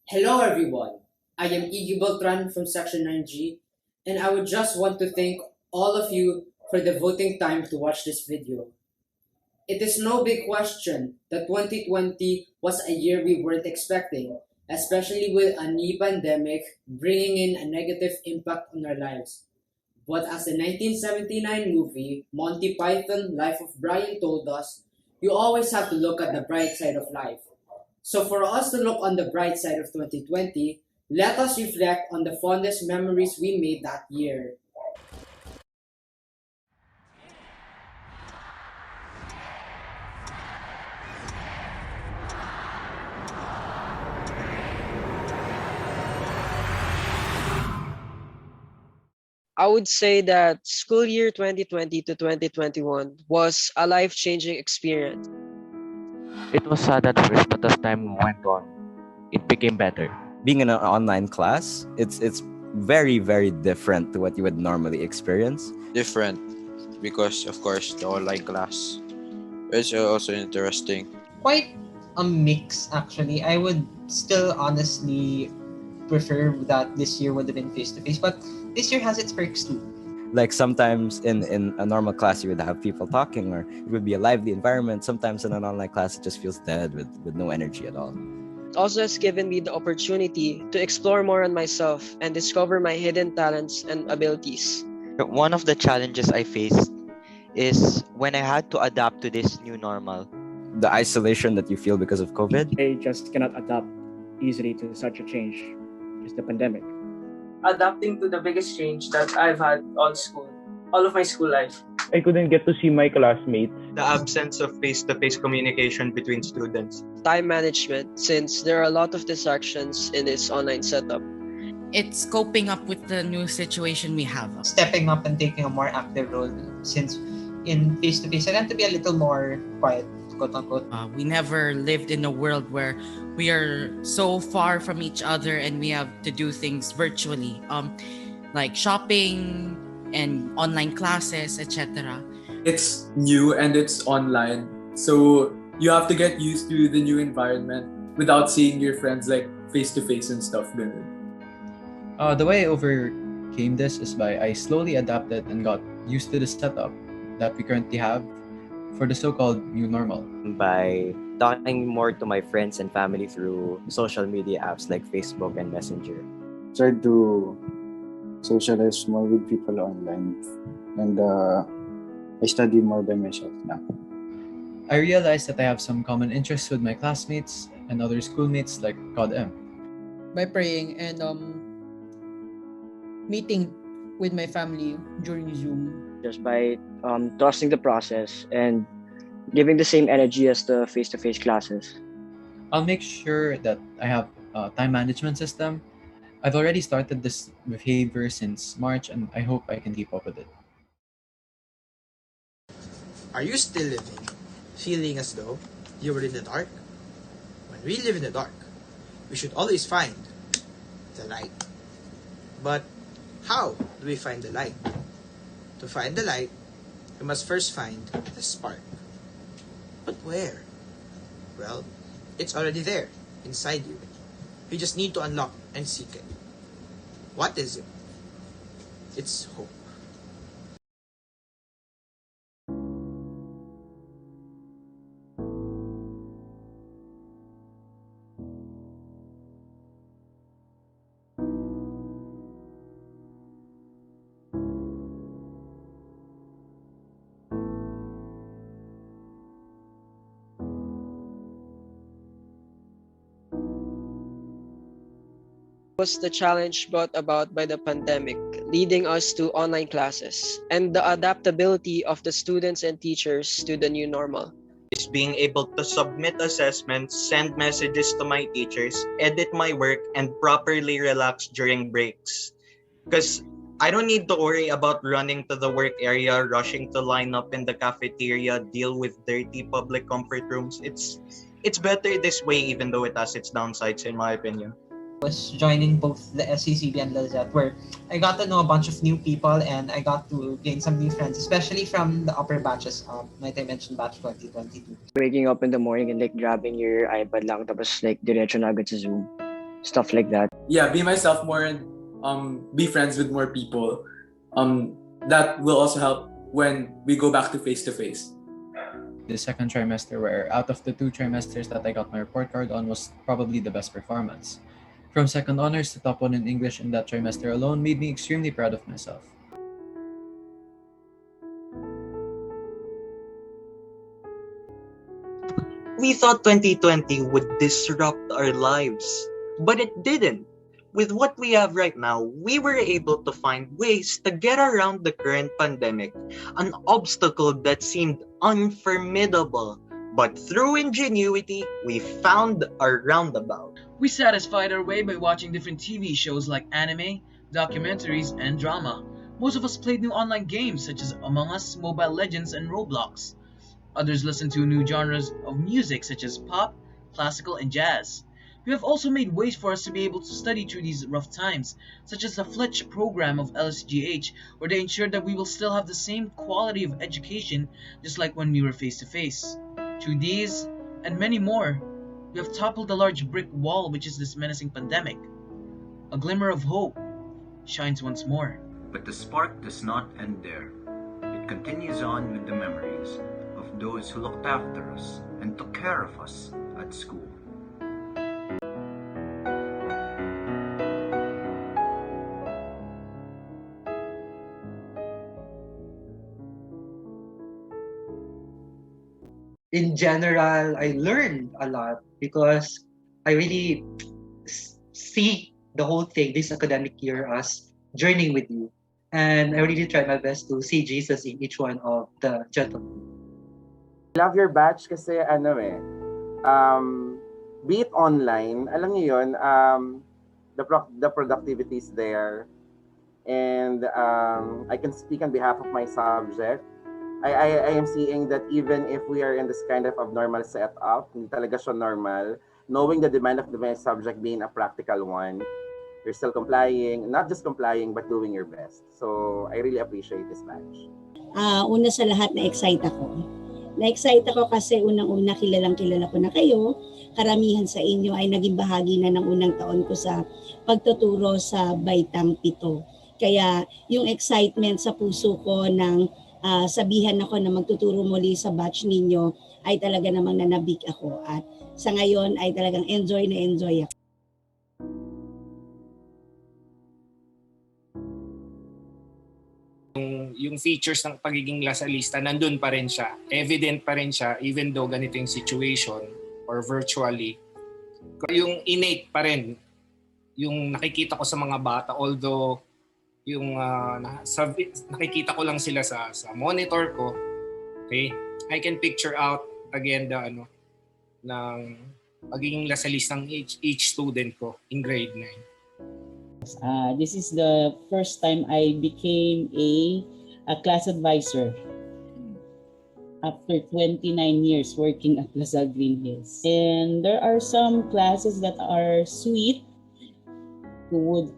Hello everyone, I am Iggy Beltran from Section 9G, and I would just want to thank all of you for devoting time to watch this video. It is no big question that 2020 was a year we weren't expecting, especially with a new pandemic bringing in a negative impact on our lives. But as the 1979 movie Monty Python Life of Brian told us, you always have to look at the bright side of life. So for us to look on the bright side of 2020, let us reflect on the fondest memories we made that year. I would say that school year 2020 to 2021 was a life-changing experience. It was sad at first, but as time went on, it became better. Being in an online class, it's very different to what you would normally experience. Different because of course the online class is also interesting. Quite a mix actually. I would still honestly prefer that this year would have been face to face, but this year has its perks too. Like sometimes in a normal class you would have people talking or it would be a lively environment. Sometimes in an online class it just feels dead with no energy at all. It also has given me the opportunity to explore more on myself and discover my hidden talents and abilities. One of the challenges I faced is when I had to adapt to this new normal. The isolation that you feel because of COVID. They just cannot adapt easily to such a change. It's the pandemic. Adapting to the biggest change that I've had all of my school life. I couldn't get to see my classmates. The absence of face-to-face communication between students. Time management, since there are a lot of distractions in this online setup. It's coping up with the new situation we have. Stepping up and taking a more active role since in face-to-face I tend to be a little more quiet, quote unquote. We never lived in a world where we are so far from each other and we have to do things virtually, like shopping and online classes, etc. It's new and it's online, so you have to get used to the new environment without seeing your friends like face to face and stuff. The way I overcame this is by I slowly adapted and got used to the setup that we currently have for the so-called new normal. By talking more to my friends and family through social media apps like Facebook and Messenger. Tried to socialize more with people online, and I study more by myself now. I realized that I have some common interests with my classmates and other schoolmates like COD M. By praying and meeting with my family during Zoom. Just by trusting the process and giving the same energy as the face-to-face classes. I'll make sure that I have a time management system. I've already started this behavior since March and I hope I can keep up with it. Are you still living, feeling as though you were in the dark? When we live in the dark, we should always find the light. But how do we find the light? To find the light, we must first find the spark. But where? Well, it's already there, inside you. You just need to unlock and seek it. What is it? It's hope. Was the challenge brought about by the pandemic, leading us to online classes, and the adaptability of the students and teachers to the new normal. Is being able to submit assessments, send messages to my teachers, edit my work, and properly relax during breaks. Because I don't need to worry about running to the work area, rushing to line up in the cafeteria, deal with dirty public comfort rooms. It's better this way, even though it has its downsides, in my opinion. Was joining both the SCCB and LSGH, where I got to know a bunch of new people and I got to gain some new friends, especially from the upper batches, might I mention batch 2022. Waking up in the morning and like grabbing your iPad lang tapos like diretso na agad sa Zoom. stuff like that. Yeah, be myself more and be friends with more people. That will also help when we go back to face to face. The second trimester, where out of the 2 trimesters that I got my report card on, was probably the best performance. From second honors to top 1 in English in that trimester alone made me extremely proud of myself. We thought 2020 would disrupt our lives, but it didn't. With what we have right now, we were able to find ways to get around the current pandemic, an obstacle that seemed unformidable. But through ingenuity, we found a roundabout. We satisfied our way by watching different TV shows like anime, documentaries, and drama. Most of us played new online games such as Among Us, Mobile Legends, and Roblox. Others listened to new genres of music such as pop, classical, and jazz. We have also made ways for us to be able to study through these rough times, such as the Fletch program of LSGH, where they ensured that we will still have the same quality of education just like when we were face to face. Through these, and many more, we have toppled the large brick wall which is this menacing pandemic. A glimmer of hope shines once more. But the spark does not end there. It continues on with the memories of those who looked after us and took care of us at school. In general, I learned a lot because I really see the whole thing this academic year as journeying with you. And I really tried my best to see Jesus in each one of the gentlemen. Love your batch kasi be it online, alam niyo yun, the productivity is there. And I can speak on behalf of my subject. I am seeing that even if we are in this kind of abnormal setup, hindi talaga siya normal, knowing the demand of the subject being a practical one, you're still complying, not just complying, but doing your best. So I really appreciate this batch. Una sa lahat, na-excite ako. Na-excite ako kasi unang-una kilala ko na kayo. Karamihan sa inyo ay naging bahagi na ng unang taon ko sa pagtuturo sa Baitang 7. Kaya yung excitement sa puso ko ng sabihan ako na magtuturo muli sa batch ninyo ay talaga namang nanabik ako. At sa ngayon ay talagang enjoy na enjoy ako. Yung features ng pagiging lasalista, nandun pa rin siya. Evident pa rin siya even though ganito yung situation or virtually. Yung innate pa rin, yung nakikita ko sa mga bata, although yung nakikita ko lang sila sa monitor ko, okay? I can picture out again the ng pagiging lasalista ng each student ko in grade 9. This is the first time I became a class advisor after 29 years working at Lasal Green Hills. And there are some classes that are sweet who would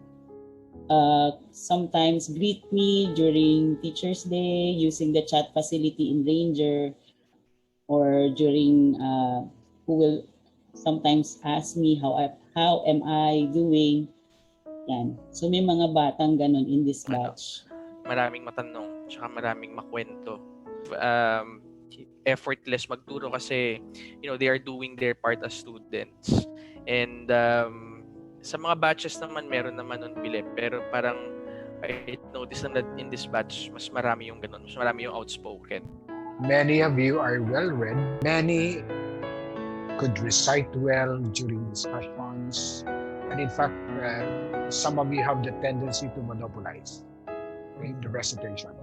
sometimes greet me during Teacher's Day using the chat facility in Ranger, or during who will sometimes ask me how am I doing. Yan. So may mga batang ganun in this batch. Maraming matanong, tsaka maraming makwento. Effortless magturo kasi they are doing their part as students. And sa mga batches naman, meron naman nun Philip, pero parang I noticed that in this batch, mas marami yung ganun, mas marami yung outspoken. Many of you are well-read. Many could recite well during discussions. And in fact, some of you have the tendency to monopolize the recitation.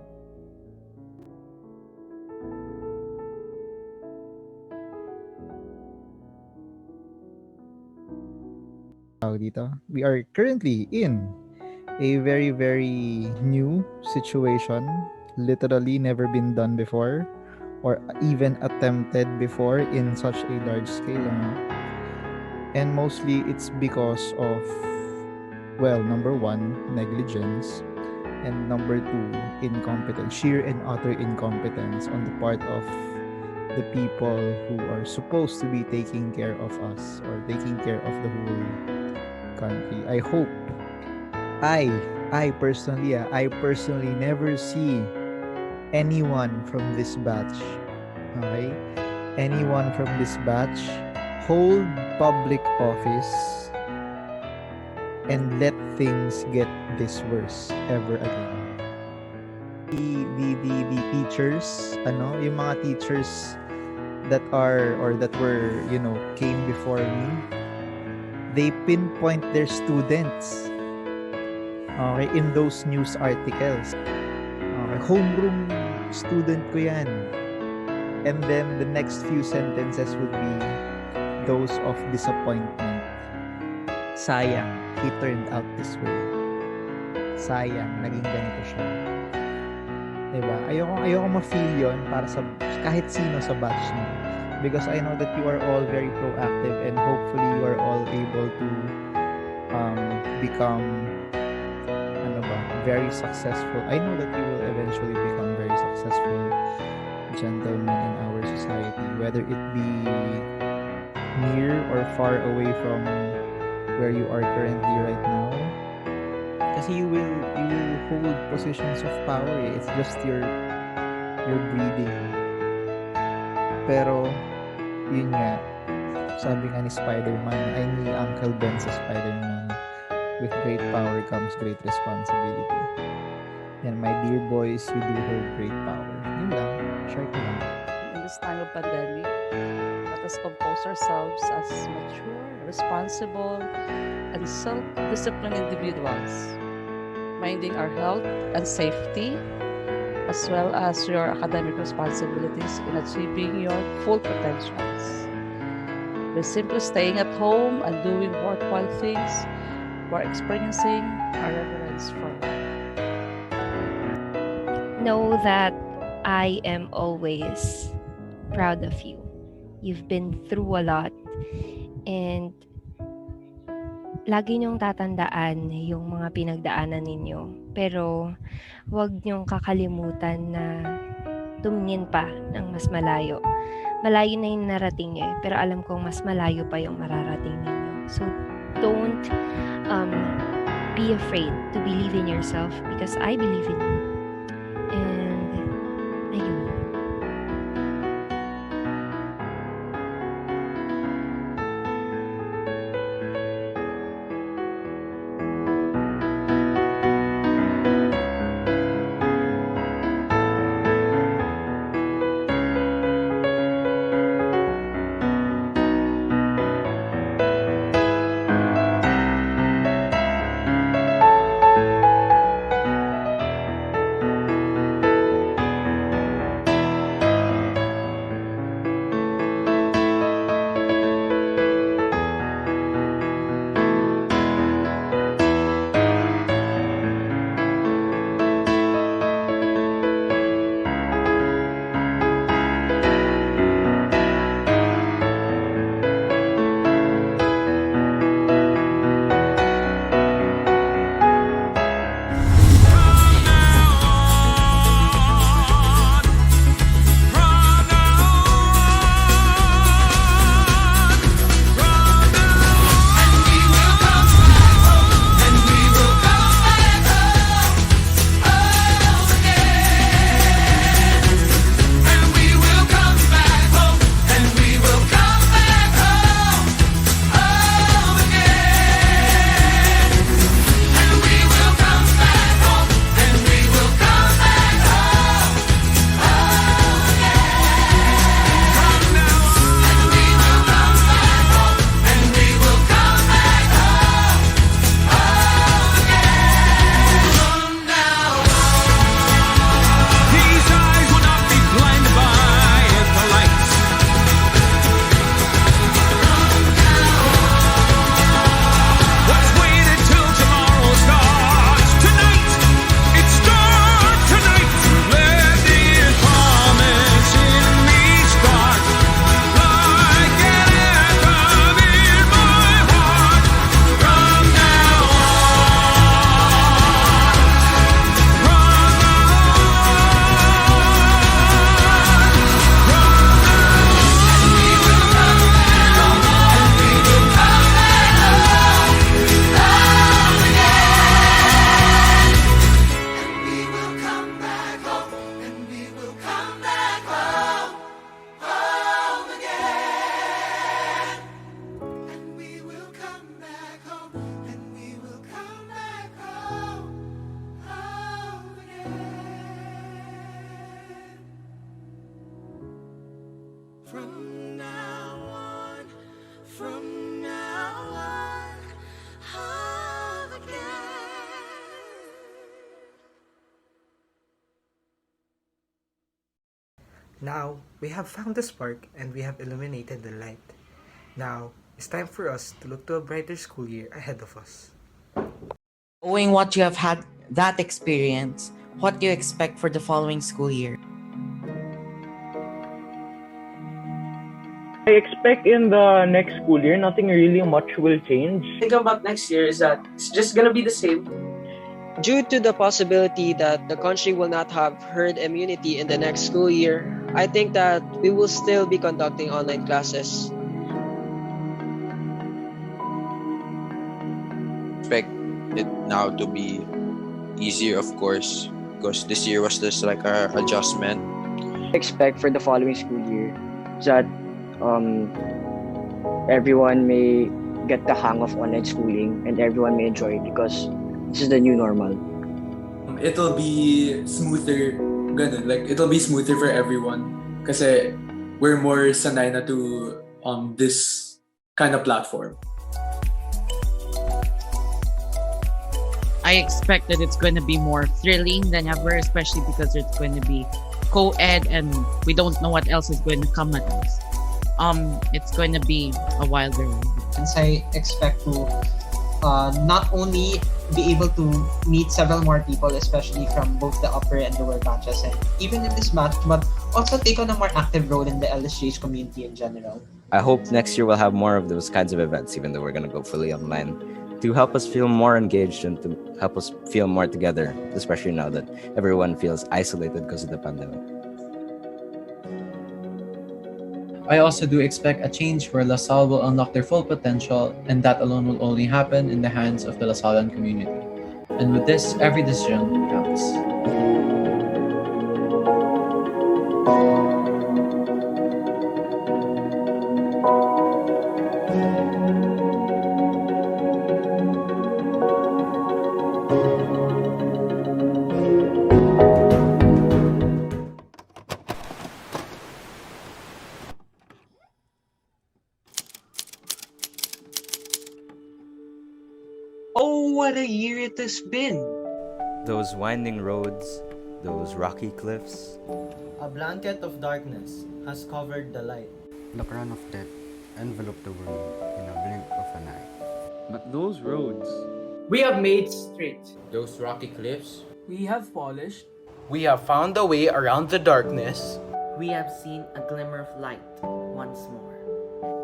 We are currently in a very, very new situation, literally never been done before or even attempted before in such a large scale. And mostly it's because of, well, number one, negligence, and number two, incompetence, sheer and utter incompetence on the part of the people who are supposed to be taking care of us or taking care of the whole country. I hope I personally never see anyone from this batch, okay? Anyone from this batch hold public office and let things get this worse ever again. The teachers, yung mga teachers that are or that were, came before me, they pinpoint their students, okay, in those news articles. Okay, homeroom student ko yan. And then the next few sentences would be those of disappointment. Sayang, he turned out this way. Sayang, naging ganito siya. Diba? Ayoko ma-feel yun para sa kahit sino sa batch niyo. Because I know that you are all very proactive and hopefully you are all able to become very successful. I know that you will eventually become very successful gentlemen in our society, whether it be near or far away from where you are currently right now. Kasi you will hold positions of power. It's just your breeding. Pero yun nga, sabi nga ni Spider-Man, ay ni Uncle Ben sa Spider-Man, with great power comes great responsibility. And my dear boys, you do hold great power. Yun lang, share ko lang. In this time of pandemic, let us compose ourselves as mature, responsible, and self-disciplined individuals, minding our health and safety, as well as your academic responsibilities in achieving your full potentials. By simply staying at home and doing worthwhile things, we're experiencing our reverence for life. Know that I am always proud of you. You've been through a lot, and lagi niyong tatandaan yung mga pinagdaanan ninyo. Pero huwag niyong kakalimutan na tumingin pa ng mas malayo. Malayo na yung narating niyo, pero alam kong mas malayo pa yung mararating ninyo. So don't be afraid to believe in yourself, because I believe in you. And ayun. From now on, from now on, have again. Now, we have found the spark and we have illuminated the light. Now, it's time for us to look to a brighter school year ahead of us. Knowing what you have had that experience, what do you expect for the following school year? I expect in the next school year, nothing really much will change. Think about next year is that it's just gonna be the same. Due to the possibility that the country will not have herd immunity in the next school year, I think that we will still be conducting online classes. Expect it now to be easier, of course, because this year was just like a adjustment. Expect for the following school year that everyone may get the hang of online schooling and everyone may enjoy it because this is the new normal. It'll be smoother, ganun. Like, it'll be smoother for everyone. Kasi we're more sanay na to this kind of platform. I expect that it's going to be more thrilling than ever, especially because it's going to be co-ed and we don't know what else is going to come at us. It's going to be a wilder ride. Hence, I expect to not only be able to meet several more people, especially from both the upper and lower batches, and even in this batch, but also take on a more active role in the LSGH community in general. I hope next year we'll have more of those kinds of events, even though we're going to go fully online, to help us feel more engaged and to help us feel more together, especially now that everyone feels isolated because of the pandemic. I also do expect a change where LaSalle will unlock their full potential, and that alone will only happen in the hands of the LaSallian community. And with this, every decision counts. Oh, what a year it has been! Those winding roads, those rocky cliffs. A blanket of darkness has covered the light. The crown of death enveloped the world in a blink of an eye. But those roads we have made straight. Those rocky cliffs we have polished. We have found a way around the darkness. We have seen a glimmer of light once more.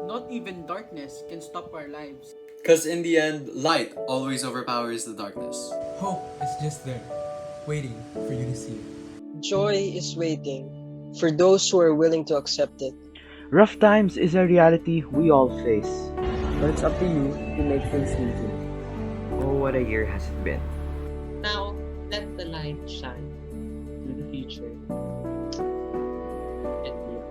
Not even darkness can stop our lives. Because in the end, light always overpowers the darkness. Hope is just there, waiting for you to see it. Joy is waiting for those who are willing to accept it. Rough times is a reality we all face, but it's up to you to make things easy. Oh, what a year has it been. Now, let the light shine to the future. And beyond.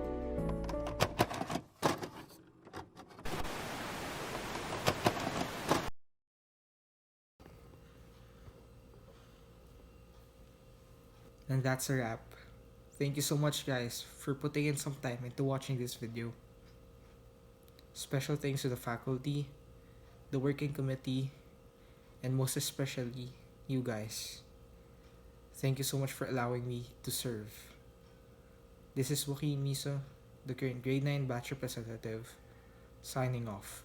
And that's a wrap. Thank you so much, guys, for putting in some time into watching this video. Special thanks to the faculty, the working committee, and most especially you guys. Thank you so much for allowing me to serve. This is Joaquin Miso, the current grade 9 batch representative, signing off.